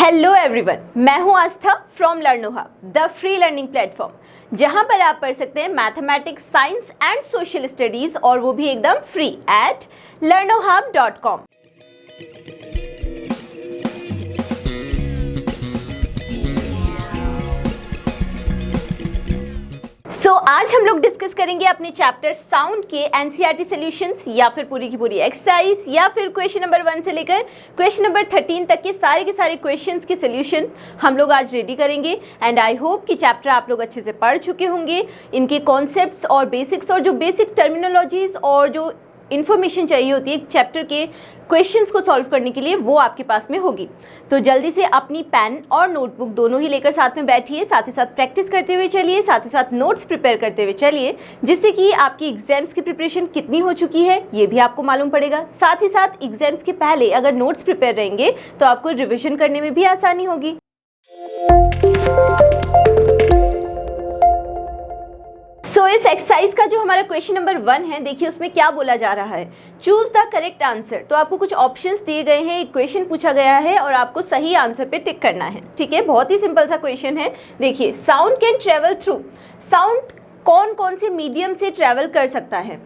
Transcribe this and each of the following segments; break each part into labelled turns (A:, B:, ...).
A: Hello everyone, मैं हूं Aastha from Learno Hub, the free learning platform, जहां पर आप पढ़ सकते हैं mathematics, science and social studies, और वो भी एकदम फ्री एट learnohub.com। आज हम लोग डिस्कस करेंगे अपने चैप्टर साउंड के एनसीईआरटी सॉल्यूशंस, या फिर पूरी की पूरी एक्सरसाइज, या फिर क्वेश्चन नंबर 1 से लेकर क्वेश्चन नंबर 13 तक के सारे क्वेश्चंस के सॉल्यूशन हम लोग आज रेडी करेंगे। एंड आई होप कि चैप्टर आप लोग अच्छे से पढ़ चुके होंगे। इनके कॉन्सेप्ट्स और बेसिक्स और जो बेसिक टर्मिनोलॉजीज और जो इन्फॉर्मेशन चाहिए होती है चैप्टर के क्वेश्चंस को सॉल्व करने के लिए, वो आपके पास में होगी। तो जल्दी से अपनी पेन और नोटबुक दोनों ही लेकर साथ में बैठिए, साथ ही साथ प्रैक्टिस करते हुए चलिए, साथ ही साथ नोट्स प्रिपेयर करते हुए चलिए, जिससे कि आपकी एग्जाम्स की प्रिपरेशन कितनी हो चुकी है ये भी आपको मालूम पड़ेगा। साथ ही साथ एग्जाम्स के पहले अगर नोट्स प्रिपेयर रहेंगे तो आपको रिविजन करने में भी आसानी होगी। इस एक्सरसाइज का जो हमारा क्वेश्चन नंबर 1 है, देखिए उसमें क्या बोला जा रहा है, चूज द करेक्ट आंसर। तो आपको कुछ ऑप्शंस दिए गए हैं, एक क्वेश्चन पूछा गया है और आपको सही आंसर पे टिक करना है। ठीक है, बहुत ही सिंपल सा क्वेश्चन है। देखिए, sound can travel through, sound कौन कौन से मीडियम से ट्रेवल कर सकता है?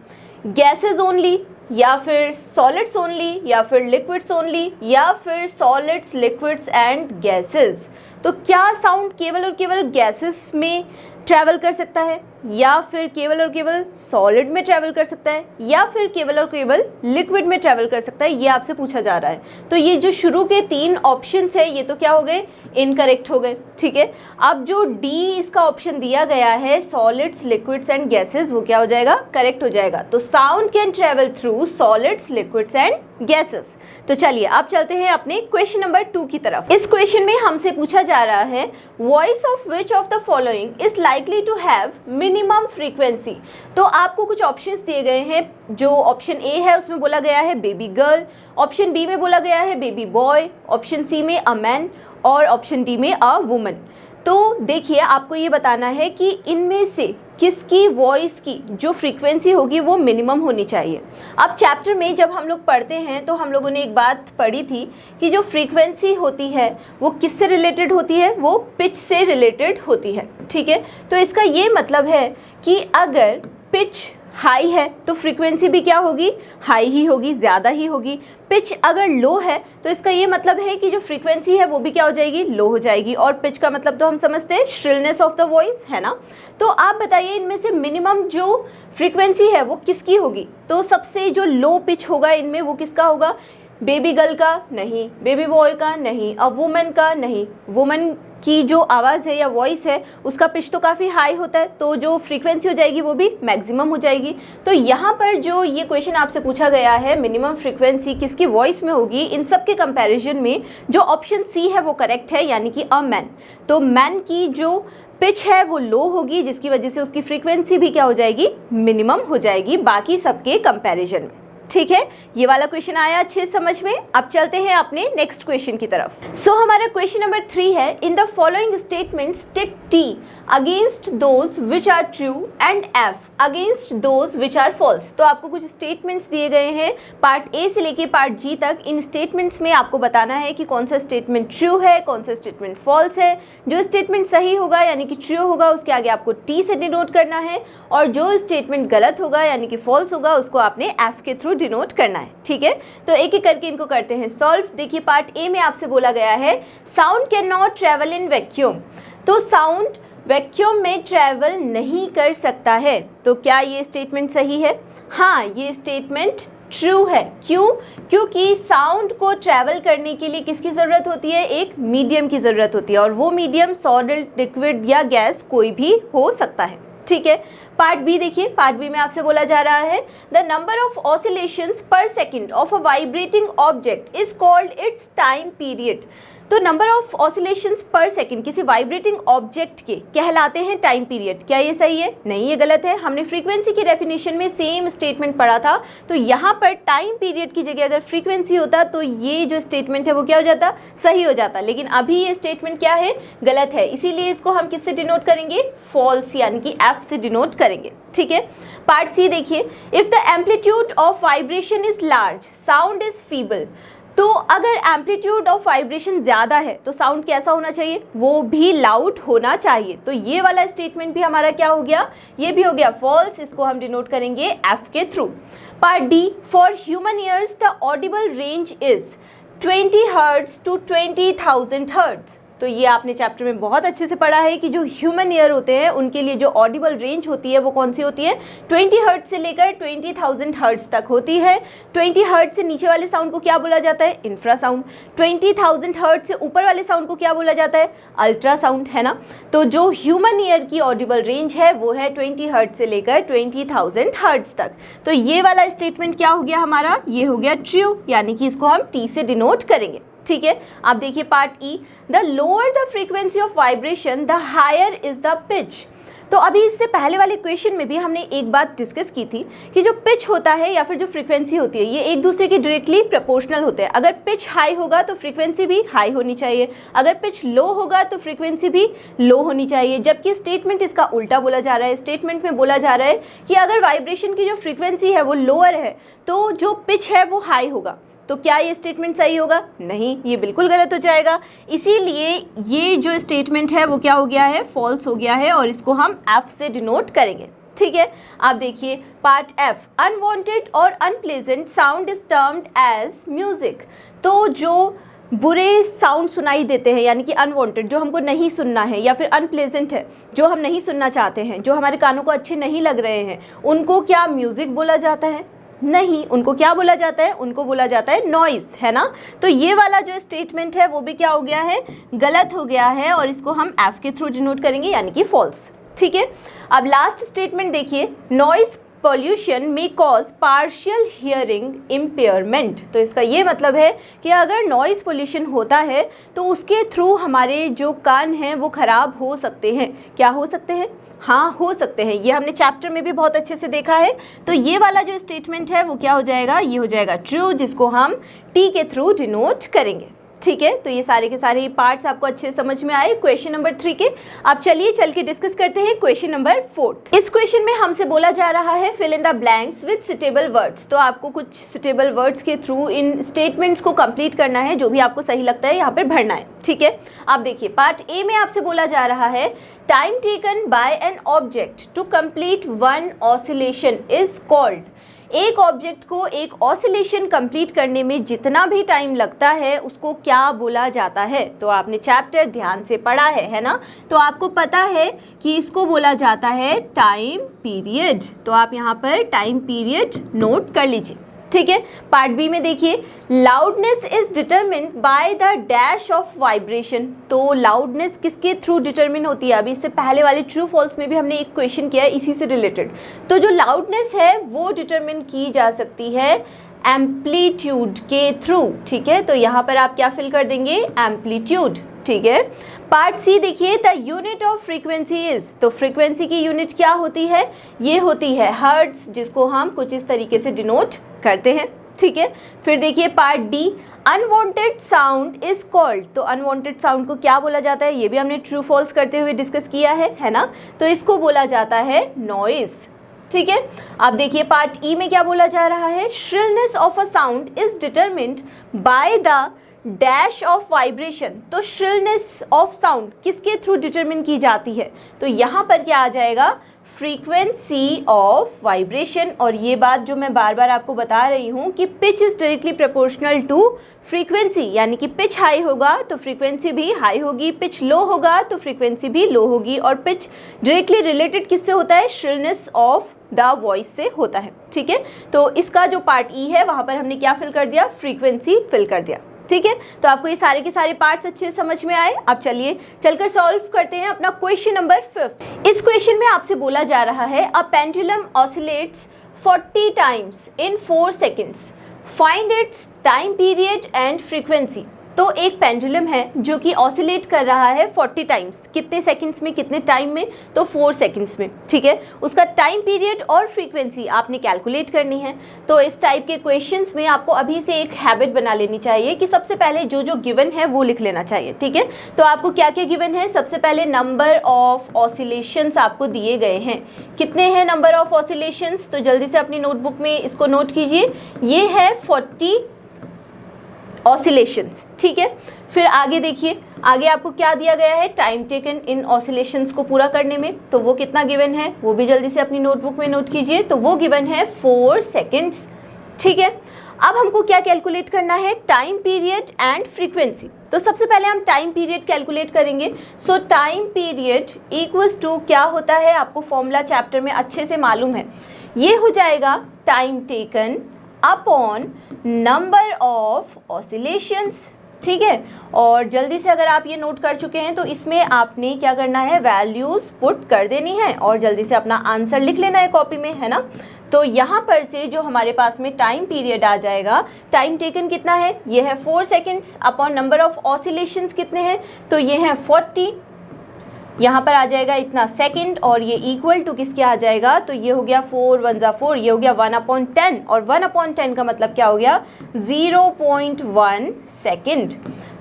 A: गैसेज ओनली, या फिर सॉलिड्स ओनली, या फिर लिक्विड्स ओनली, या फिर सॉलिड्स, लिक्विड्स एंड गैसेस। तो क्या साउंड केवल और केवल गैसेस में ट्रैवल कर सकता है, या फिर केवल और केवल सॉलिड में ट्रैवल कर सकता है, या फिर केवल और केवल लिक्विड में ट्रैवल कर सकता है? ये आपसे पूछा जा रहा है। तो ये जो शुरू के 3 ऑप्शंस है, ये तो क्या हो गए, इनकरेक्ट हो गए। ठीक है, अब जो डी इसका ऑप्शन दिया गया है, सॉलिड्स, लिक्विड्स एंड गैसेस, वो क्या हो जाएगा, करेक्ट हो जाएगा। तो sound can travel through solids, liquids and gases. तो चलिए अब चलते हैं अपने क्वेश्चन नंबर 2 की तरफ। इस क्वेश्चन में हमसे पूछा जा रहा है, voice of which of the following is likely to have minimum frequency. तो आपको कुछ ऑप्शंस दिए गए हैं। जो ऑप्शन ए है उसमें बोला गया है बेबी गर्ल, ऑप्शन बी में बोला गया है बेबी बॉय, ऑप्शन सी में अ मैन, और ऑप्शन डी में अ वुमन। तो देखिए, आपको ये बताना है कि इनमें से किसकी वॉइस की जो फ्रीक्वेंसी होगी वो मिनिमम होनी चाहिए। अब चैप्टर में जब हम लोग पढ़ते हैं तो हम लोगों ने एक बात पढ़ी थी कि जो फ्रीक्वेंसी होती है वो किससे रिलेटेड होती है, वो पिच से रिलेटेड होती है। ठीक है, तो इसका ये मतलब है कि अगर पिच हाई है तो फ्रीक्वेंसी भी क्या होगी, हाई ही होगी, ज़्यादा ही होगी। पिच अगर लो है तो इसका ये मतलब है कि जो फ्रीक्वेंसी है वो भी क्या हो जाएगी, लो हो जाएगी। और पिच का मतलब तो हम समझते हैं श्रिलनेस ऑफ द वॉइस, है ना। तो आप बताइए इनमें से मिनिमम जो फ्रीक्वेंसी है वो किसकी होगी? तो सबसे जो लो पिच होगा इनमें वो किसका होगा, बेबी गर्ल का नहीं, बेबी बॉय का नहीं, अ वुमन का नहीं। वुमन की जो आवाज़ है या वॉइस है उसका पिच तो काफ़ी हाई होता है, तो जो फ्रीक्वेंसी हो जाएगी वो भी मैक्सिमम हो जाएगी। तो यहाँ पर जो ये क्वेश्चन आपसे पूछा गया है, मिनिमम फ्रीक्वेंसी किसकी वॉइस में होगी, इन सब के कंपैरिजन में जो ऑप्शन सी है वो करेक्ट है, यानी कि अ मैन। तो मैन की जो पिच है वो लो होगी, जिसकी वजह से उसकी फ्रीक्वेंसी भी क्या हो जाएगी, मिनिमम हो जाएगी बाकी सबके कंपैरिजन में। ठीक है, ये वाला क्वेश्चन आया अच्छे समझ में। अब चलते हैं अपने नेक्स्ट क्वेश्चन की तरफ। हमारा क्वेश्चन नंबर 3 है, in the following statements tick T against those which are true and F against those which are false. तो आपको कुछ स्टेटमेंट्स दिए गए हैं पार्ट ए से लेके पार्ट जी तक। इन स्टेटमेंट्स में आपको बताना है कि कौन सा स्टेटमेंट ट्रू है, कौन सा स्टेटमेंट फॉल्स है। जो स्टेटमेंट सही होगा यानी कि ट्रू होगा उसके आगे आपको टी से डिनोट करना है, और जो स्टेटमेंट गलत होगा यानी कि फॉल्स होगा उसको आपने एफ के थ्रू डिनोट करना है। ठीक है, तो एक एक करके इनको करते हैं सॉल्व। देखिए, पार्ट ए में आपसे बोला गया है, sound can not travel in vacuum. तो साउंड वैक्यूम में ट्रेवल नहीं कर सकता है। तो क्या ये स्टेटमेंट सही है? हाँ, ये स्टेटमेंट ट्रू है। क्यों? क्योंकि साउंड को ट्रैवल करने के लिए किसकी ज़रूरत होती है, एक मीडियम की ज़रूरत होती है, और वो मीडियम सॉलिड, लिक्विड या गैस कोई भी हो सकता है। ठीक है, पार्ट बी देखिए, पार्ट बी में आपसे बोला जा रहा है, द नंबर ऑफ ऑसिलेशंस पर second of a vibrating object is called its time period. तो नंबर ऑफ ऑसिलेशंस पर सेकंड किसी वाइब्रेटिंग ऑब्जेक्ट के कहलाते हैं टाइम पीरियड। क्या ये सही है? नहीं, ये गलत है। हमने फ्रीक्वेंसी की डेफिनेशन में सेम स्टेटमेंट पढ़ा था, तो यहाँ पर टाइम पीरियड की जगह अगर फ्रीक्वेंसी होता तो ये जो स्टेटमेंट है वो क्या हो जाता, सही हो जाता। लेकिन अभी ये स्टेटमेंट क्या है, गलत है। इसीलिए इसको हम किससे डिनोट करेंगे, फॉल्स यानी कि एफ से डिनोट करेंगे। ठीक है, पार्ट सी देखिए, if the amplitude of vibration is large sound is feeble. तो अगर एम्पलीट्यूड ऑफ वाइब्रेशन ज़्यादा है तो साउंड कैसा होना चाहिए, वो भी लाउड होना चाहिए। तो ये वाला स्टेटमेंट भी हमारा क्या हो गया, ये भी हो गया फॉल्स। इसको हम डिनोट करेंगे एफ के through. Part D, for human ears the audible range is 20 hertz to 20,000 hertz. तो ये आपने चैप्टर में बहुत अच्छे से पढ़ा है कि जो ह्यूमन ईयर होते हैं उनके लिए जो ऑडिबल रेंज होती है वो कौन सी होती है, 20 हर्ट्ज से लेकर 20,000 हर्ट्ज तक होती है। 20 हर्ट्ज से नीचे वाले साउंड को क्या बोला जाता है, इंफ्रासाउंड। 20,000 हर्ट्ज से ऊपर वाले साउंड को क्या बोला जाता है, अल्ट्रासाउंड, है ना। तो जो ह्यूमन ईयर की ऑडिबल रेंज है वो है 20 हर्ट्ज से लेकर 20,000 हर्ट्ज तक। तो ये वाला स्टेटमेंट क्या हो गया हमारा, ये हो गया ट्रू, यानी कि इसको हम टी से डिनोट करेंगे। ठीक है, आप देखिए part E, the lower the frequency of vibration the higher is the pitch. तो अभी इससे पहले वाले क्वेश्चन में भी हमने एक बात डिस्कस की थी कि जो पिच होता है या फिर जो फ्रीक्वेंसी होती है ये एक दूसरे के डायरेक्टली प्रोपोर्शनल होते हैं। अगर पिच हाई होगा तो फ्रीक्वेंसी भी हाई होनी चाहिए, अगर पिच लो होगा तो फ्रीक्वेंसी भी लो होनी चाहिए। जबकि स्टेटमेंट इसका उल्टा बोला जा रहा है। स्टेटमेंट में बोला जा रहा है कि अगर वाइब्रेशन की जो फ्रीक्वेंसी है वो लोअर है तो जो पिच है वो हाई होगा। तो क्या ये स्टेटमेंट सही होगा, नहीं, ये बिल्कुल गलत हो जाएगा। इसीलिए ये जो स्टेटमेंट है वो क्या हो गया है, फॉल्स हो गया है, और इसको हम एफ से डिनोट करेंगे। ठीक है, आप देखिए पार्ट एफ, अनवांटेड और unpleasant sound is termed as music. तो जो बुरे साउंड सुनाई देते हैं यानी कि अनवांटेड, जो हमको नहीं सुनना है, या फिर अनप्लेजेंट है जो हम नहीं सुनना चाहते हैं, जो हमारे कानों को अच्छे नहीं लग रहे हैं, उनको क्या म्यूजिक बोला जाता है, नहीं, उनको क्या बोला जाता है, उनको बोला जाता है नॉइस, है ना। तो ये वाला जो स्टेटमेंट है वो भी क्या हो गया है, गलत हो गया है, और इसको हम एफ के थ्रू डिनोट करेंगे यानी कि फॉल्स। ठीक है, अब लास्ट स्टेटमेंट देखिए, नॉइस पॉल्यूशन में कॉज पार्शियल हियरिंग इम्पेयरमेंट। तो इसका ये मतलब है कि अगर नॉइस पॉल्यूशन होता है तो उसके थ्रू हमारे जो कान हैं वो ख़राब हो सकते हैं। क्या हो सकते हैं, हाँ हो सकते हैं, ये हमने चैप्टर में भी बहुत अच्छे से देखा है। तो ये वाला जो स्टेटमेंट है वो क्या हो जाएगा, ये हो जाएगा ट्रू, जिसको हम टी के थ्रू डिनोट करेंगे। ठीक है, तो ये सारे के सारे पार्ट्स आपको अच्छे समझ में आए क्वेश्चन नंबर 3 के। अब चलिए चल के डिस्कस करते हैं क्वेश्चन नंबर 4। इस क्वेश्चन में हमसे बोला जा रहा है fill in the blanks with suitable words. तो आपको कुछ सुटेबल वर्ड्स के थ्रू इन स्टेटमेंट्स को कंप्लीट करना है, जो भी आपको सही लगता है यहाँ पर भरना है। ठीक है, आप देखिए पार्ट ए में आपसे बोला जा रहा है time taken by an object to complete one oscillation is called. एक ऑब्जेक्ट को एक ऑसिलेशन कंप्लीट करने में जितना भी टाइम लगता है उसको क्या बोला जाता है। तो आपने चैप्टर ध्यान से पढ़ा है ना, तो आपको पता है कि इसको बोला जाता है टाइम पीरियड। तो आप यहाँ पर टाइम पीरियड नोट कर लीजिए। ठीक है, पार्ट बी में देखिए, loudness is determined by the dash of vibration. तो लाउडनेस किसके थ्रू डिटरमिन होती है, अभी इससे पहले वाले ट्रू फॉल्स में भी हमने एक क्वेश्चन किया है इसी से रिलेटेड। तो जो लाउडनेस है वो डिटरमिन की जा सकती है एम्पलीट्यूड के थ्रू। ठीक है, तो यहाँ पर आप क्या फिल कर देंगे, एम्पलीट्यूड। ठीक है, पार्ट सी देखिए, the unit of frequency is. तो फ्रीक्वेंसी की यूनिट क्या होती है, ये होती है हर्ट्ज, जिसको हम कुछ इस तरीके से डिनोट करते हैं। ठीक है, फिर देखिए part D, unwanted sound is called. तो अनवांटेड साउंड को क्या बोला जाता है, ये भी हमने ट्रू फॉल्स करते हुए डिस्कस किया है ना। तो इसको बोला जाता है नॉइस। ठीक है, अब देखिए पार्ट ई में क्या बोला जा रहा है, shrillness of a sound is determined by the dash of vibration. तो श्रिलनेस ऑफ साउंड किसके थ्रू डिटरमिन की जाती है, तो यहाँ पर क्या आ जाएगा, फ्रीक्वेंसी ऑफ वाइब्रेशन। और ये बात जो मैं बार बार आपको बता रही हूँ कि pitch is directly proportional to frequency, यानी कि पिच हाई होगा तो फ्रीक्वेंसी भी हाई होगी, पिच लो होगा तो फ्रीक्वेंसी भी लो होगी। और पिच डायरेक्टली रिलेटेड किससे होता है, श्रिलनेस ऑफ द वॉइस से होता है। ठीक है, तो इसका जो पार्ट ई है वहाँ पर हमने क्या फिल कर दिया, फ्रीक्वेंसी फिल कर दिया। ठीक है, तो आपको ये सारे के सारे पार्ट्स अच्छे समझ में आए। अब चलिए चलकर सॉल्व करते हैं अपना क्वेश्चन नंबर 5। इस क्वेश्चन में आपसे बोला जा रहा है a pendulum oscillates 40 times in 4 seconds, find its time period and frequency. तो एक पेंडुलम है जो कि ऑसिलेट कर रहा है 40 टाइम्स, कितने सेकंड्स में, कितने टाइम में, तो 4 सेकंड्स में। ठीक है, उसका टाइम पीरियड और फ्रीक्वेंसी आपने कैलकुलेट करनी है। तो इस टाइप के क्वेश्चंस में आपको अभी से एक हैबिट बना लेनी चाहिए कि सबसे पहले जो जो गिवन है वो लिख लेना चाहिए। ठीक है, तो आपको क्या क्या गिवन है, सबसे पहले नंबर ऑफ ऑसिलेशंस आपको दिए गए हैं। कितने हैं नंबर ऑफ ऑसिलेशंस, तो जल्दी से अपनी नोटबुक में इसको नोट कीजिए। ये है 40 ऑसिलेशंस, ठीक है। फिर आगे देखिए, आगे आपको क्या दिया गया है, टाइम टेकन इन ऑसिलेशंस को पूरा करने में, तो वो कितना गिवन है वो भी जल्दी से अपनी नोटबुक में नोट कीजिए। तो वो गिवन है 4 सेकेंड्स, ठीक है। अब हमको क्या कैलकुलेट करना है, टाइम पीरियड एंड फ्रीक्वेंसी। तो सबसे पहले हम टाइम पीरियड कैलकुलेट करेंगे। So time period equals to क्या होता है, आपको फॉर्मूला चैप्टर में अच्छे से मालूम है, ये हो जाएगा time taken upon number of oscillations, ठीक है। और जल्दी से अगर आप ये नोट कर चुके हैं तो इसमें आपने क्या करना है, वैल्यूज़ पुट कर देनी है और जल्दी से अपना आंसर लिख लेना है कॉपी में, है ना। तो यहाँ पर से जो हमारे पास में टाइम पीरियड आ जाएगा, टाइम टेकन कितना है, ये है 4 seconds upon number of oscillations कितने हैं, तो ये है 40, यहाँ पर आ जाएगा इतना सेकंड और ये इक्वल टू किसके आ जाएगा, तो ये हो गया 4 1 जा 4, ये हो गया 1/10 और 1/10 का मतलब क्या हो गया, 0.1 सेकेंड।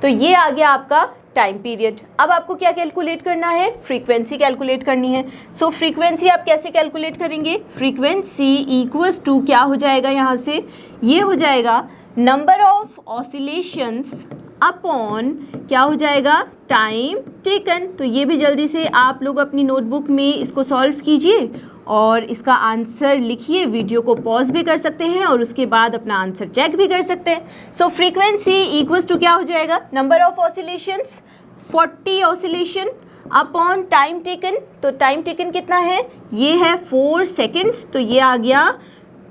A: तो ये आ गया आपका टाइम पीरियड। अब आपको क्या कैलकुलेट करना है, फ्रीक्वेंसी कैलकुलेट करनी है। सो फ्रीक्वेंसी आप कैसे कैलकुलेट करेंगे, फ्रीक्वेंसी इक्वल्स टू क्या हो जाएगा, यहाँ से ये हो जाएगा नंबर ऑफ ऑसिलेशंस अपॉन क्या हो जाएगा, टाइम टेकन। तो ये भी जल्दी से आप लोग अपनी नोटबुक में इसको सॉल्व कीजिए और इसका आंसर लिखिए, वीडियो को पॉज भी कर सकते हैं और उसके बाद अपना आंसर चेक भी कर सकते हैं। सो फ्रीक्वेंसी इक्वल्स टू क्या हो जाएगा, number of oscillations 40 oscillation upon time taken. तो टाइम टेकन कितना है, ये है 4 सेकेंड्स, तो ये आ गया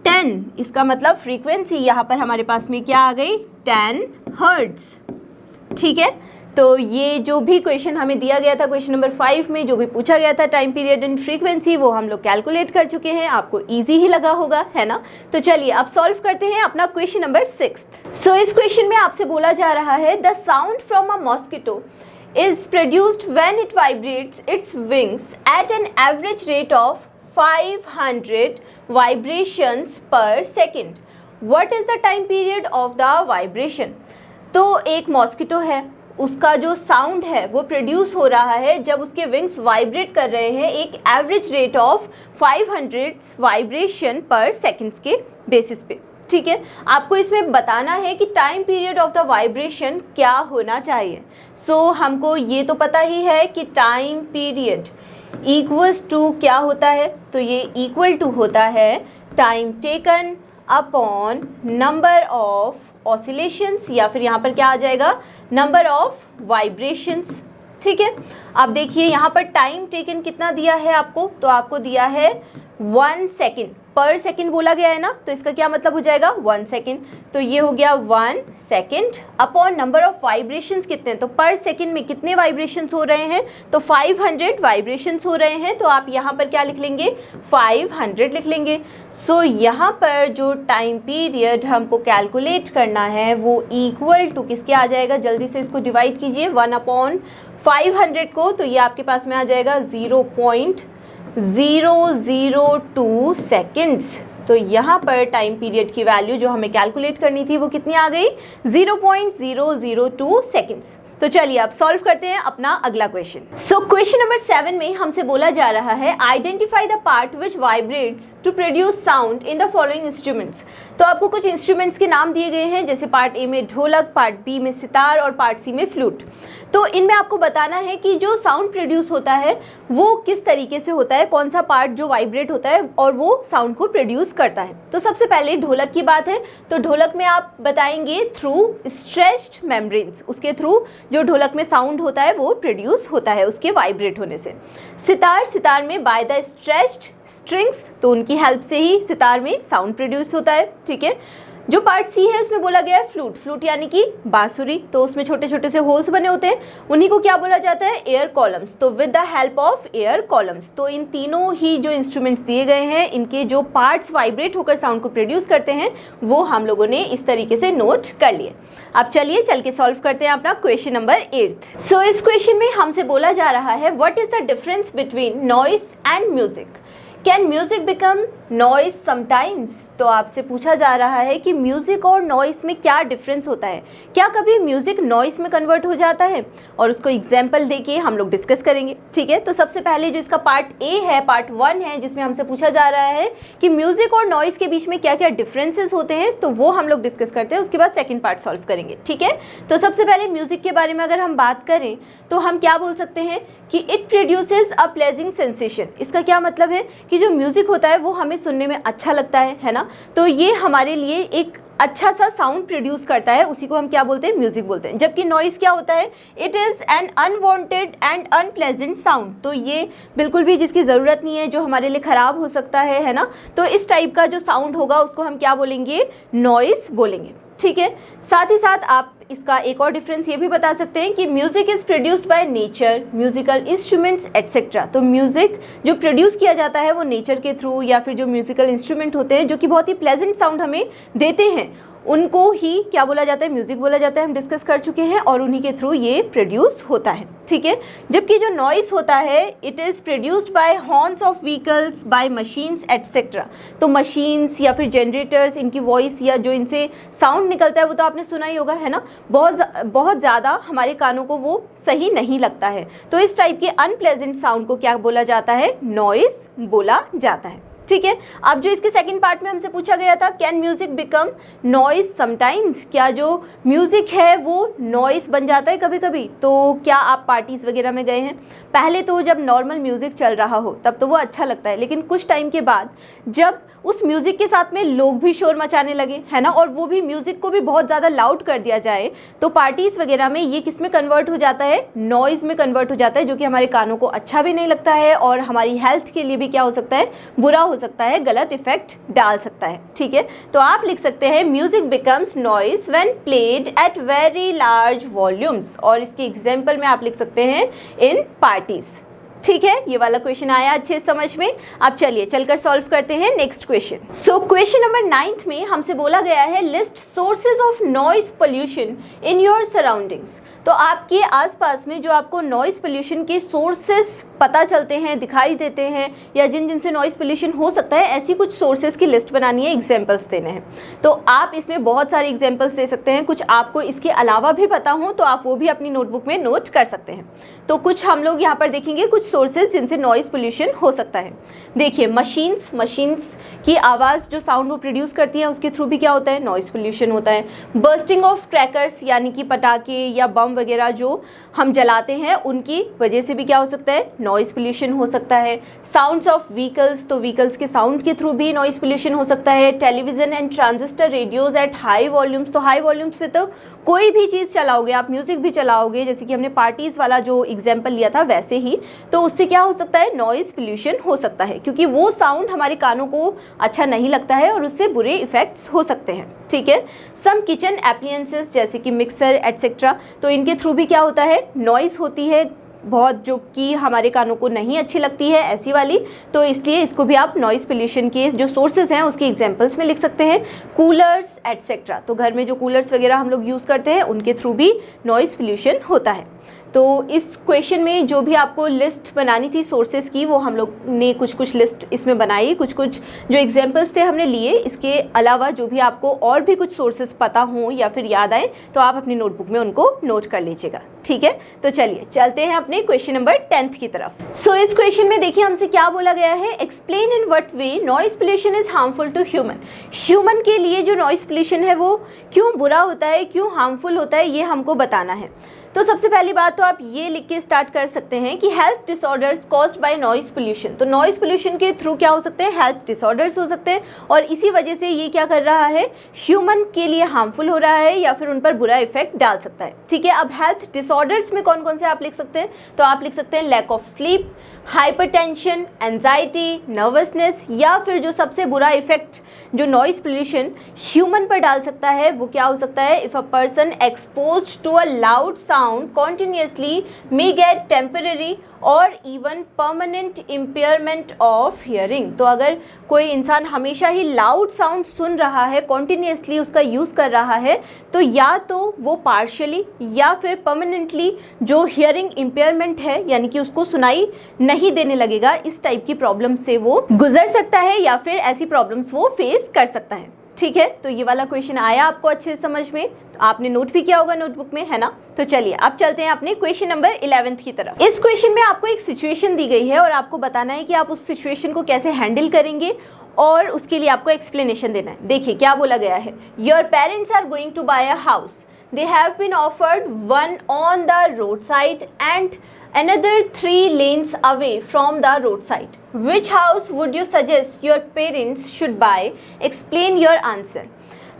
A: 10। इसका मतलब फ्रीक्वेंसी यहाँ पर हमारे पास में क्या आ गई, 10 हर्ट्ज़, ठीक है। तो ये जो भी क्वेश्चन हमें दिया गया था क्वेश्चन नंबर 5 में, जो भी पूछा गया था टाइम पीरियड एंड फ्रीक्वेंसी, वो हम लोग कैलकुलेट कर चुके हैं, आपको इजी ही लगा होगा, है ना। तो चलिए अब सॉल्व करते हैं अपना क्वेश्चन नंबर 6। सो इस क्वेश्चन में आपसे बोला जा रहा है, the sound from a mosquito is produced when it vibrates its wings at an average rate of 500 vibrations per second. What is the time period of the vibration? तो एक mosquito है, उसका जो साउंड है वो प्रोड्यूस हो रहा है जब उसके विंग्स वाइब्रेट कर रहे हैं एक एवरेज रेट ऑफ 500 वाइब्रेशन पर सेकेंड्स के बेसिस पे, ठीक है। आपको इसमें बताना है कि time period of the vibration क्या होना चाहिए। सो हमको ये तो पता ही है कि टाइम पीरियड इक्वल्स टू क्या होता है, तो ये इक्वल टू होता है time taken upon number of oscillations, या फिर यहाँ पर क्या आ जाएगा, नंबर ऑफ वाइब्रेशंस, ठीक है। अब देखिए यहाँ पर टाइम टेकन कितना दिया है आपको, तो आपको दिया है 1 सेकेंड पर सेकेंड बोला गया है ना, तो इसका क्या मतलब हो जाएगा 1 सेकेंड। तो ये हो गया 1 second upon number of vibrations कितने हैं, तो पर सेकेंड में कितने वाइब्रेशंस हो रहे हैं, तो 500 वाइब्रेशंस हो रहे हैं। तो आप यहाँ पर क्या लिख लेंगे, 500 लिख लेंगे। सो यहाँ पर जो टाइम पीरियड हमको कैलकुलेट करना है वो इक्वल टू किसके आ जाएगा, जल्दी से इसको डिवाइड कीजिए 1/500 को, तो ये आपके पास में आ जाएगा 0.002 सेकेंड्स। तो यहाँ पर टाइम पीरियड की वैल्यू जो हमें कैलकुलेट करनी थी वो कितनी आ गई, 0.002 सेकेंड्स। तो चलिए अब सॉल्व करते हैं अपना अगला क्वेश्चन। सो क्वेश्चन नंबर 7 में हमसे बोला जा रहा है, identify the part which vibrates to produce sound in the following instruments. तो आपको कुछ इंस्ट्रूमेंट्स के नाम दिए गए हैं, जैसे पार्ट ए में ढोलक, पार्ट बी में सितार और पार्ट सी में फ्लूट। तो इनमें आपको बताना है कि जो साउंड प्रोड्यूस होता है वो किस तरीके से होता है, कौन सा पार्ट जो वाइब्रेट होता है और वो साउंड को प्रोड्यूस करता है। तो सबसे पहले ढोलक की बात है, तो ढोलक में आप बताएंगे थ्रू स्ट्रेच्ड मेम्ब्रेन्स, उसके थ्रू जो ढोलक में साउंड होता है वो प्रोड्यूस होता है उसके वाइब्रेट होने से। सितार में बाय द स्ट्रेच्ड स्ट्रिंग्स, तो उनकी हेल्प से ही सितार में साउंड प्रोड्यूस होता है, ठीक है। जो पार्ट सी है उसमें बोला गया है फ्लूट यानी कि बांसुरी, तो उसमें छोटे छोटे से होल्स बने होते हैं, उन्हीं को क्या बोला जाता है, एयर कॉलम्स। तो with the help of air columns, तो इन तीनों ही जो इंस्ट्रूमेंट्स दिए गए हैं इनके जो पार्ट्स वाइब्रेट होकर साउंड को प्रोड्यूस करते हैं वो हम लोगों ने इस तरीके से नोट कर लिए। अब चलिए चल के सॉल्व करते हैं अपना क्वेश्चन नंबर 8। सो इस क्वेश्चन में हमसे बोला जा रहा है, what is the difference between noise and music. Can music become noise sometimes? तो आपसे पूछा जा रहा है कि म्यूजिक और नॉइस में क्या डिफरेंस होता है, क्या कभी म्यूजिक नॉइस में कन्वर्ट हो जाता है, और उसको एग्जाम्पल देके हम लोग डिस्कस करेंगे। ठीक है, तो सबसे पहले जो इसका पार्ट ए है, पार्ट 1 है, जिसमें हमसे पूछा जा रहा है कि म्यूजिक और नॉइस के बीच में क्या क्या डिफरेंसेस होते हैं, तो वो हम लोग डिस्कस करते हैं, उसके बाद सेकेंड पार्ट सॉल्व करेंगे। ठीक है, तो सबसे पहले म्यूजिक के बारे में अगर हम बात करें तो हम क्या बोल सकते हैं कि it produces a pledging sensation. इसका क्या मतलब है कि जो म्यूजिक होता है वो हमें सुनने में अच्छा लगता है ना, तो ये हमारे लिए एक अच्छा सा साउंड प्रोड्यूस करता है, उसी को हम क्या बोलते हैं, म्यूजिक बोलते हैं। जबकि नॉइस क्या होता है, it is an unwanted and unpleasant sound. तो ये बिल्कुल भी जिसकी ज़रूरत नहीं है, जो हमारे लिए ख़राब हो सकता है ना, तो इस टाइप का जो साउंड होगा उसको हम क्या बोलेंगे, नॉइस बोलेंगे। ठीक है, साथ ही साथ आप इसका एक और डिफरेंस ये भी बता सकते हैं कि music is produced by nature, musical instruments etcetera. तो म्यूजिक जो प्रोड्यूस किया जाता है वो नेचर के थ्रू, या फिर जो म्यूजिकल इंस्ट्रूमेंट होते हैं जो कि बहुत ही प्लेजेंट साउंड हमें देते हैं, उनको ही क्या बोला जाता है, म्यूजिक बोला जाता है। हम डिस्कस कर चुके हैं, और उन्हीं के थ्रू ये प्रोड्यूस होता है। ठीक है, जबकि जो नॉइस होता है, it is produced by horns of vehicles, by machines etcetera. तो मशीन्स या फिर जनरेटर्स, इनकी वॉइस या जो इनसे साउंड निकलता है वो तो आपने सुना ही होगा, है ना, बहुत ज़्यादा हमारे कानों को वो सही नहीं लगता है। तो इस टाइप के अनप्लेजेंट साउंड को क्या बोला जाता है, नॉइस बोला जाता है। ठीक है, अब जो इसके सेकंड पार्ट में हमसे पूछा गया था, can music become noise sometimes? क्या जो म्यूजिक है वो नॉइस बन जाता है कभी कभी? तो क्या आप पार्टीज़ वगैरह में गए हैं? पहले तो जब नॉर्मल म्यूजिक चल रहा हो तब तो वो अच्छा लगता है, लेकिन कुछ टाइम के बाद जब उस म्यूज़िक के साथ में लोग भी शोर मचाने लगे, है ना, और वो भी म्यूज़िक को भी बहुत ज़्यादा लाउड कर दिया जाए, तो पार्टीज़ वगैरह में ये किस में कन्वर्ट हो जाता है, नॉइज़ में कन्वर्ट हो जाता है, जो कि हमारे कानों को अच्छा भी नहीं लगता है और हमारी हेल्थ के लिए भी क्या हो सकता है, बुरा हो सकता है, गलत इफेक्ट डाल सकता है। ठीक है, तो आप लिख सकते हैं music becomes noise when played at very large volumes, और इसके एग्जाम्पल में आप लिख सकते हैं इन पार्टीज। ठीक है, ये वाला क्वेश्चन आया अच्छे समझ में। अब चलिए चलकर सॉल्व करते हैं next question. So question number 9 में हमसे बोला गया है list sources of noise pollution in your surroundings. तो आपके आसपास में जो आपको नॉइस पोल्यूशन के सोर्सेज पता चलते हैं, दिखाई देते हैं, या जिन जिनसे नॉइस पोल्यूशन हो सकता है, ऐसी कुछ सोर्सेज की लिस्ट बनानी है, एग्जाम्पल्स देने हैं। तो आप इसमें बहुत सारे एग्जाम्पल्स दे सकते हैं, कुछ आपको इसके अलावा भी पता हो तो आप वो भी अपनी नोटबुक में नोट कर सकते हैं। तो कुछ हम लोग यहाँ पर देखेंगे कुछ सोर्सेज जिनसे नॉइस पोल्यूशन हो सकता है। देखिए, मशीन्स की आवाज़ जो साउंड वो प्रोड्यूस करती है उसके थ्रू भी क्या होता है, नॉइस पोल्यूशन होता है। बर्स्टिंग ऑफ क्रैकर्स यानी कि पटाखे या बम वगैरह जो हम जलाते हैं उनकी वजह से भी क्या हो सकता है, नॉइस पोल्यूशन हो सकता है। साउंड्स ऑफ व्हीकल्स, तो व्हीकल्स के साउंड के थ्रू भी नॉइस पोल्यूशन हो सकता है। Television and transistor radios at high volumes, तो हाई वॉल्यूम्स पे तो कोई भी चीज़ चलाओगे आप, म्यूजिक भी चलाओगे, जैसे कि हमने पार्टीज़ वाला जो एग्जाम्पल लिया था वैसे ही, तो उससे क्या हो सकता है, नॉइस पोल्यूशन हो सकता है, क्योंकि वो साउंड हमारे कानों को अच्छा नहीं लगता है और उससे बुरे इफेक्ट्स हो सकते हैं। ठीक है, सम किचन एप्लियंसेस जैसे कि मिक्सर एटसेट्रा, तो इनके थ्रू भी क्या होता है, नॉइस होती है बहुत, जो कि हमारे कानों को नहीं अच्छी लगती है ऐसी वाली, तो इसलिए इसको भी आप नॉइस पोल्यूशन के जो सोर्सेज हैं उसके एग्जांपल्स में लिख सकते हैं। कूलर्स एटसेट्रा, तो घर में जो कूलर्स वगैरह हम लोग यूज़ करते हैं उनके थ्रू भी नॉइस पोल्यूशन होता है। तो इस क्वेश्चन में जो भी आपको लिस्ट बनानी थी सोर्सेज की, वो हम लोग ने कुछ लिस्ट इसमें बनाई, कुछ जो एग्जांपल्स थे हमने लिए। इसके अलावा जो भी आपको और भी कुछ सोर्सेज पता हों या फिर याद आए तो आप अपनी नोटबुक में उनको नोट कर लीजिएगा। ठीक है, तो चलिए चलते हैं अपने क्वेश्चन नंबर 10 की तरफ। सो इस क्वेश्चन में देखिए हमसे क्या बोला गया है, explain in what way noise pollution is harmful to human के लिए जो नॉइस पोल्यूशन है वो क्यों बुरा होता है, क्यों हार्मफुल होता है, ये हमको बताना है। तो सबसे पहली बात तो आप ये लिख के स्टार्ट कर सकते हैं कि health disorders caused by noise pollution. तो नॉइस पोल्यूशन के थ्रू क्या हो सकते हैं, हेल्थ डिसऑर्डर्स हो सकते हैं, और इसी वजह से ये क्या कर रहा है, ह्यूमन के लिए हार्मफुल हो रहा है या फिर उन पर बुरा इफेक्ट डाल सकता है। ठीक है, अब हेल्थ डिसऑर्डर्स में कौन कौन से आप लिख सकते हैं, तो आप लिख सकते हैं lack of sleep, hypertension, anxiety, nervousness, या फिर जो सबसे बुरा इफेक्ट जो नॉइस पोल्यूशन ह्यूमन पर डाल सकता है वो क्या हो सकता है, if a person exposed to a loud sound continuously may get temporary और even permanent impairment of hearing. तो अगर कोई इंसान हमेशा ही लाउड साउंड सुन रहा है, कॉन्टिन्यूसली उसका यूज़ कर रहा है, तो या तो वो पार्शियली या फिर परमानेंटली जो हियरिंग इम्पेयरमेंट है यानी कि उसको सुनाई नहीं देने लगेगा, इस टाइप की प्रॉब्लम से वो गुजर सकता है या फिर ऐसी प्रॉब्लम्स वो फेस कर सकता है। ठीक है, तो ये वाला क्वेश्चन आया आपको अच्छे से समझ में, तो आपने नोट भी किया होगा नोटबुक में, है ना। तो चलिए अब चलते हैं अपने क्वेश्चन नंबर 11 की तरफ। इस क्वेश्चन में आपको एक सिचुएशन दी गई है और आपको बताना है कि आप उस सिचुएशन को कैसे हैंडल करेंगे और उसके लिए आपको एक्सप्लेनेशन देना है। देखिए क्या बोला गया है, your parents are going to buy a house, they have been offered one on the roadside and another 3 lanes away from the roadside. Which house would you suggest your parents should buy? Explain your answer.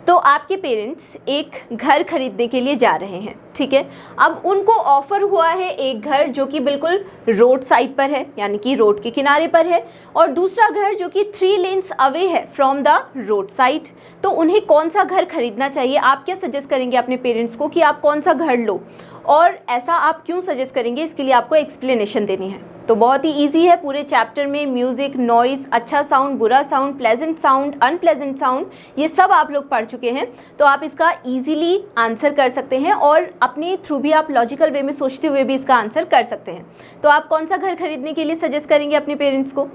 A: तो आपके parents एक घर खरीदने के लिए जा रहे हैं, ठीक है। अब उनको ऑफ़र हुआ है एक घर जो कि बिल्कुल रोड साइड पर है यानी कि रोड के किनारे पर है, और दूसरा घर जो कि 3 लेन्स अवे है फ्रॉम द रोड साइड। तो उन्हें कौन सा घर खरीदना चाहिए, आप क्या सजेस्ट करेंगे अपने पेरेंट्स को कि आप कौन सा घर लो, और ऐसा आप क्यों सजेस्ट करेंगे, इसके लिए आपको एक्सप्लेनेशन देनी है। तो बहुत ही इजी है, पूरे चैप्टर में म्यूज़िक, नॉइज़, अच्छा साउंड, बुरा sound, pleasant sound, unpleasant sound, ये सब आप लोग पढ़ चुके हैं। तो आप इसका इजीली आंसर कर सकते हैं और अपने थ्रू भी आप लॉजिकल वे में सोचते हुए भी इसका आंसर कर सकते हैं। तो आप कौन सा घर खरीदने के लिए सजेस्ट करेंगे अपने पेरेंट्स को,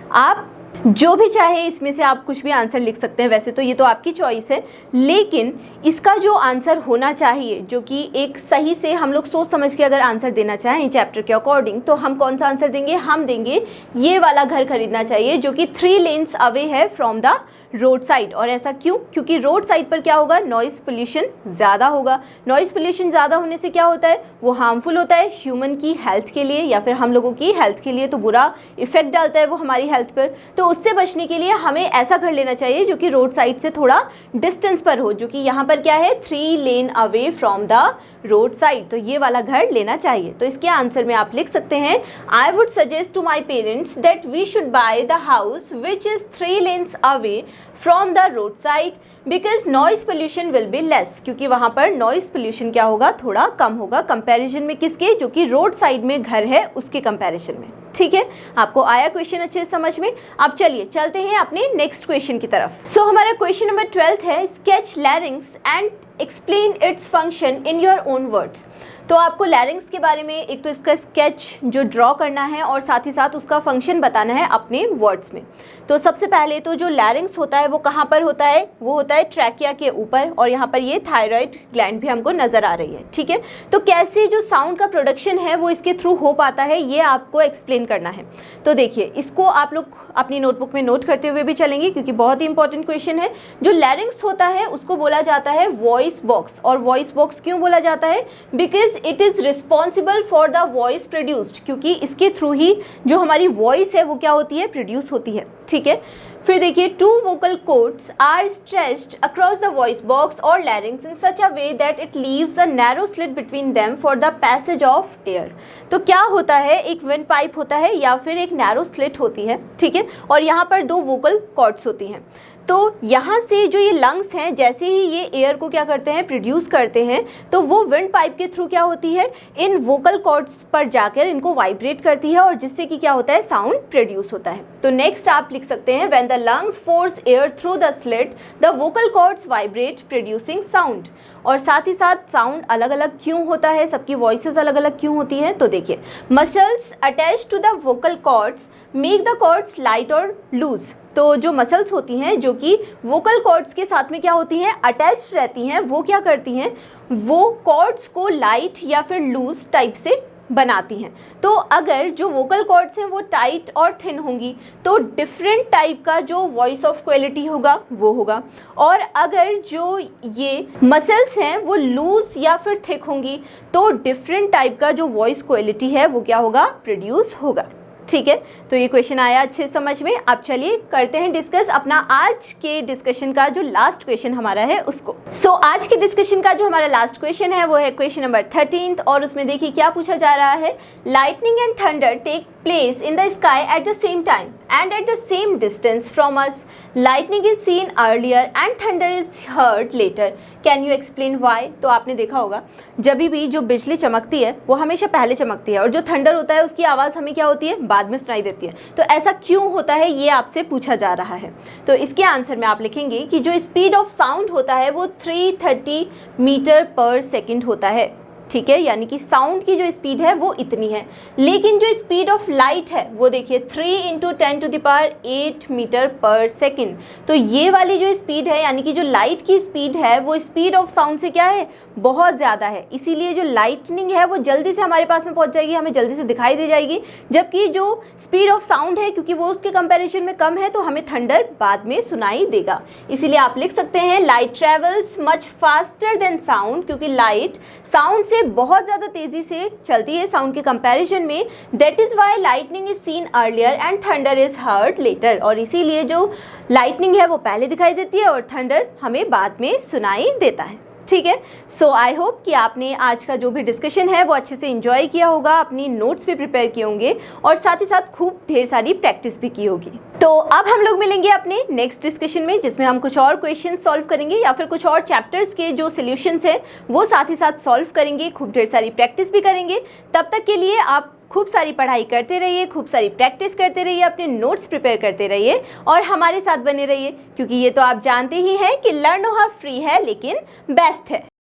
A: आप जो भी चाहे इसमें से आप कुछ भी आंसर लिख सकते हैं, वैसे तो ये तो आपकी चॉइस है, लेकिन इसका जो आंसर होना चाहिए जो कि एक सही से हम लोग सोच समझ के अगर आंसर देना चाहें चैप्टर के अकॉर्डिंग, तो हम कौन सा आंसर देंगे, हम देंगे ये वाला घर खरीदना चाहिए जो कि 3 लेन्स अवे है फ्रॉम द रोड साइड। और ऐसा क्यों, क्योंकि रोड साइड पर क्या होगा, नॉइज़ पोल्यूशन ज़्यादा होगा। नॉइज़ पोल्यूशन ज़्यादा होने से क्या होता है, वो हार्मफुल होता है ह्यूमन की हेल्थ के लिए या फिर हम लोगों की हेल्थ के लिए, तो बुरा इफेक्ट डालता है वो हमारी हेल्थ पर। तो उससे बचने के लिए हमें ऐसा घर लेना चाहिए जो कि रोड साइड से थोड़ा डिस्टेंस पर हो, जो कि यहाँ पर क्या है, 3 lane away from the road side. तो ये वाला घर लेना चाहिए। तो इसके आंसर में आप लिख सकते हैं, I would suggest to my parents that we should buy the house which is 3 lanes away from the road side because noise pollution will be less, क्योंकि वहाँ पर नॉइज़ पोल्यूशन क्या होगा, थोड़ा कम होगा कंपैरिजन में किसके, जो कि रोड साइड में घर है उसके कंपैरिजन में। ठीक है, आपको आया क्वेश्चन अच्छे से समझ में। अब चलिए चलते हैं अपने नेक्स्ट क्वेश्चन की तरफ। सो हमारा क्वेश्चन नंबर 12 है, sketch लैरिंग्स and explain its function in your own words. तो आपको लैरिंग्स के बारे में एक तो इसका स्केच जो ड्रॉ करना है और साथ ही साथ उसका फंक्शन बताना है अपने वर्ड्स में। तो सबसे पहले तो जो लैरिंग्स होता है वो कहाँ पर होता है, वो होता है ट्रैकिया के ऊपर, और यहाँ पर ये थायराइड ग्लैंड भी हमको नज़र आ रही है। ठीक है, तो कैसे जो साउंड का प्रोडक्शन है वो इसके थ्रू हो पाता है, ये आपको एक्सप्लेन करना है। तो देखिए, इसको आप लोग अपनी नोटबुक में नोट करते हुए भी चलेंगे क्योंकि बहुत ही इंपॉर्टेंट क्वेश्चन है। जो लैरिंग्स होता है उसको बोला जाता है वॉइस बॉक्स। और वॉइस बॉक्स क्यों बोला जाता है, because it is responsible for the voice produced, क्योंकि इसके थ्रू ही जो हमारी वॉइस है वो क्या होती है, प्रोड्यूस होती है। ठीक है, फिर देखिए, 2 vocal cords are stretched across the voice box or larynx in such a way that it leaves a narrow slit between them for the passage of air। तो क्या होता है, एक विंड पाइप होता है या फिर एक नैरो स्लिट होती है, ठीक है, और यहाँ पर 2 vocal cords होती हैं। तो यहाँ से जो ये लंग्स हैं, जैसे ही ये एयर को क्या करते हैं, प्रोड्यूस करते हैं, तो वो विंड पाइप के थ्रू क्या होती है, इन वोकल कॉर्ड्स पर जाकर इनको वाइब्रेट करती है और जिससे कि क्या होता है, साउंड प्रोड्यूस होता है। तो नेक्स्ट आप लिख सकते हैं, when the lungs force air through the slit the vocal chords vibrate producing sound. और साथ ही साथ साउंड अलग अलग क्यों होता है, सबकी वॉइसेस अलग अलग क्यों होती हैं, तो देखिए, muscles attach to the vocal cords make the cords light और लूज। तो जो मसल्स होती हैं जो कि वोकल कॉर्ड्स के साथ में क्या होती हैं, अटैच रहती हैं, वो क्या करती हैं, वो कॉर्ड्स को लाइट या फिर लूज टाइप से बनाती हैं। तो अगर जो वोकल कॉर्ड्स हैं वो टाइट और थिन होंगी तो डिफरेंट टाइप का जो वॉइस ऑफ क्वालिटी होगा वो होगा, और अगर जो ये मसल्स हैं वो लूज या फिर थिक होंगी तो डिफरेंट टाइप का जो वॉइस क्वालिटी है वो क्या होगा, प्रोड्यूस होगा। ठीक है, तो ये क्वेश्चन आया अच्छे समझ में। अब चलिए करते हैं डिस्कस अपना आज के डिस्कशन का जो लास्ट क्वेश्चन हमारा है उसको। आज के डिस्कशन का जो हमारा लास्ट क्वेश्चन है वो है क्वेश्चन नंबर 13 और उसमें देखिए क्या पूछा जा रहा है। Lightning and thunder take place in the sky at the same time and at the same distance from us. Lightning is seen earlier and thunder is heard later. Can you explain why? तो आपने देखा होगा जब भी जो बिजली चमकती है वो हमेशा पहले चमकती है और जो थंडर होता है उसकी आवाज़ हमें क्या होती है, बाद में सुनाई देती है। तो ऐसा क्यों होता है ये आपसे पूछा जा रहा है। तो इसके आंसर में आप लिखेंगे कि जो स्पीड ऑफ साउंड होता है वो 330 मीटर पर सेकेंड होता है, ठीक है, यानी कि साउंड की जो स्पीड है वो इतनी है। लेकिन जो स्पीड ऑफ लाइट है वो देखिए 3 × 10⁸ मीटर पर सेकेंड। तो ये वाली जो स्पीड है यानी कि जो लाइट की स्पीड है वो स्पीड ऑफ साउंड से क्या है, बहुत ज़्यादा है। इसीलिए जो लाइटनिंग है वो जल्दी से हमारे पास में पहुंच जाएगी, हमें जल्दी से दिखाई दे जाएगी। जबकि जो स्पीड ऑफ साउंड है क्योंकि वो उसके कंपैरिजन में कम है तो हमें थंडर बाद में सुनाई देगा। इसीलिए आप लिख सकते हैं light travels much faster than sound, क्योंकि लाइट साउंड से बहुत ज़्यादा तेज़ी से चलती है साउंड के कंपैरिजन में। That is why lightning is seen earlier and thunder is heard later. और इसीलिए जो लाइटनिंग है वो पहले दिखाई देती है और थंडर हमें बाद में सुनाई देता है, ठीक है। सो आई होप कि आपने आज का जो भी डिस्कशन है वो अच्छे से एंजॉय किया होगा, अपनी नोट्स भी प्रिपेयर किए होंगे और साथ ही साथ खूब ढेर सारी प्रैक्टिस भी की होगी। तो अब हम लोग मिलेंगे अपने नेक्स्ट डिस्कशन में जिसमें हम कुछ और क्वेश्चन सॉल्व करेंगे या फिर कुछ और चैप्टर्स के जो सॉल्यूशंस हैं वो साथ ही साथ सॉल्व करेंगे, खूब ढेर सारी प्रैक्टिस भी करेंगे। तब तक के लिए आप खूब सारी पढ़ाई करते रहिए, खूब सारी प्रैक्टिस करते रहिए, अपने नोट्स प्रिपेयर करते रहिए और हमारे साथ बने रहिए, क्योंकि ये तो आप जानते ही हैं कि लर्न नो हाउ फ्री है लेकिन बेस्ट है।